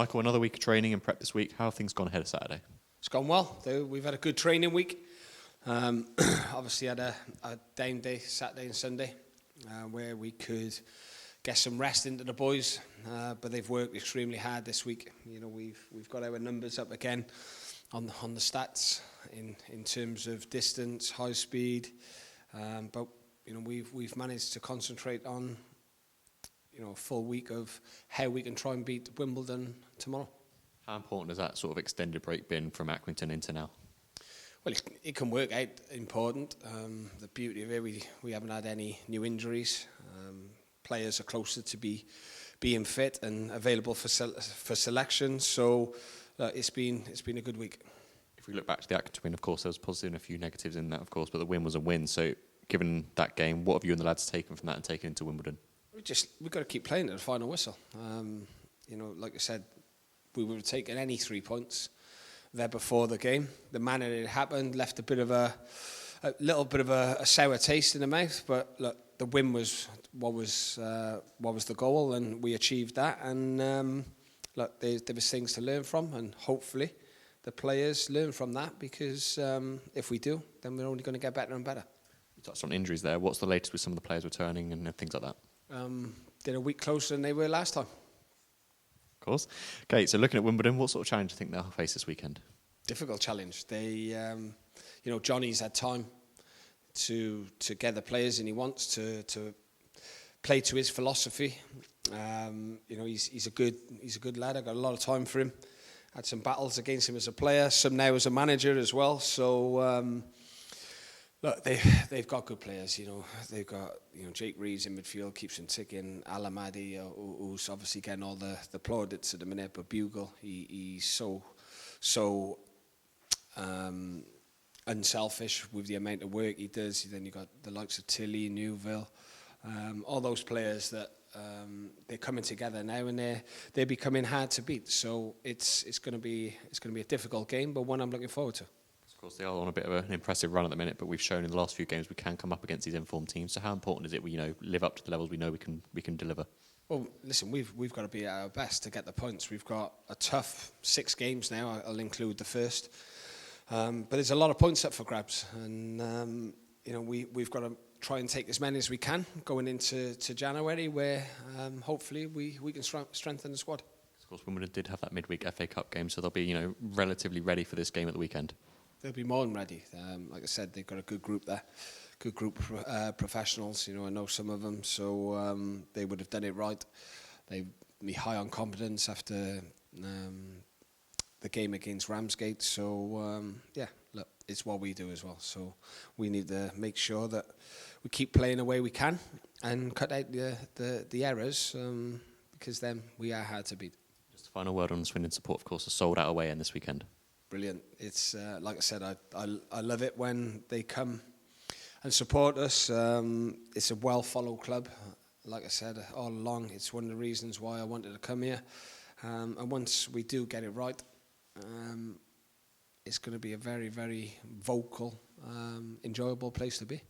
Michael, another week of training and prep this week. How have things gone ahead of Saturday? It's gone well. We've had a good training week. Obviously had a down day, Saturday and Sunday, where we could get some rest into the boys. But they've worked extremely hard this week. You know, we've got our numbers up again on the stats in terms of distance, high speed. But you know, we've managed to concentrate on a full week of how we can try and beat Wimbledon tomorrow. How important has that sort of extended break been from Accrington into now? Well, it can work out important. The beauty of it, we haven't had any new injuries. Players are closer to being fit and available for selection. So it's been a good week. If we look back to the Accrington win, of course, there was positive and a few negatives in that, of course, but the win was a win. So given that game, what have you and the lads taken from that and taken into Wimbledon? We've got to keep playing at the final whistle. Like I said, we would have taken any 3 points there before the game. The manner it happened left a little bit of a sour taste in the mouth. But look, the win was what was the goal, and we achieved that. And look, there was things to learn from, and hopefully the players learn from that, because if we do, then we're only going to get better and better. You touched on injuries there. What's the latest with some of the players returning and things like that? They're a week closer than they were last time. Of course. Okay, so looking at Wimbledon, what sort of challenge do you think they'll face this weekend? Difficult challenge. They, Johnny's had time to get the players, and he wants to play to his philosophy. He's a good lad. I got a lot of time for him. Had some battles against him as a player, some now as a manager as well. So. Look, they've got good players. They've got Jake Reeves in midfield, keeps them ticking. Alamadi, who's obviously getting all the plaudits at the minute, but Bugle, he's so unselfish with the amount of work he does. Then you got the likes of Tilly, Newville, all those players that they're coming together now, and they're becoming hard to beat. So it's going to be a difficult game, but one I'm looking forward to. Of course, they are on a bit of an impressive run at the minute, but we've shown in the last few games we can come up against these informed teams. So how important is it we live up to the levels we know we can deliver? Well, listen, we've got to be at our best to get the points. We've got a tough 6 games now. I'll include the first, but there's a lot of points up for grabs, and we've got to try and take as many as we can going into January, where hopefully we can strengthen the squad. Of course, Wimbledon did have that midweek FA Cup game, so they'll be relatively ready for this game at the weekend. They'll be more than ready. Like I said, they've got a good group there, good group of professionals. I know some of them, so they would have done it right. They'd be high on confidence after the game against Ramsgate. So look, it's what we do as well. So we need to make sure that we keep playing the way we can and cut out the errors, because then we are hard to beat. Just a final word on Swindon support, of course, a sold out away end this weekend. Brilliant. It's like I said, I love it when they come and support us. It's a well-followed club. Like I said all along, it's one of the reasons why I wanted to come here. And once we do get it right, it's going to be a very, very vocal, enjoyable place to be.